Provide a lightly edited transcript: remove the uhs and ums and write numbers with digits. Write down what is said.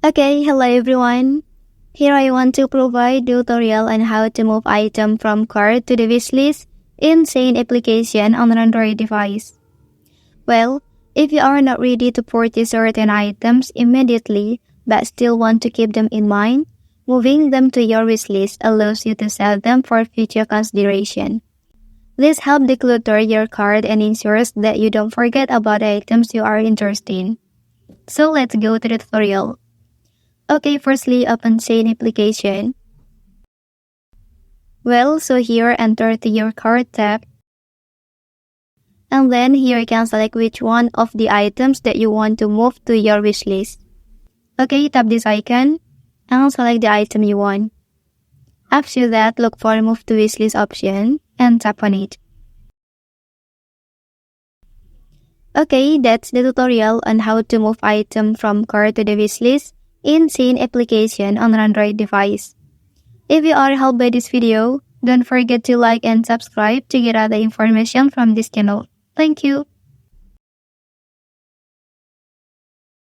Okay, hello everyone. Here I want to provide tutorial on how to move item from cart to the wishlist in Shein application on an Android device. Well, if you are not ready to purchase certain items immediately but still want to keep them in mind, moving them to your wishlist allows you to save them for future consideration. This helps declutter your cart and ensures that you don't forget about the items you are interested in. So let's go to the tutorial. Okay, firstly, open Shein application. So here, enter to your cart tab. And then here you can select which one of the items that you want to move to your wishlist. Okay, tap this icon and select the item you want. After that, look for Move to Wishlist option and tap on it. Okay, that's the tutorial on how to move item from cart to the wishlist in Shein application on an Android device. If you are helped by this video, don't forget to like and subscribe to get other information from this channel. Thank you.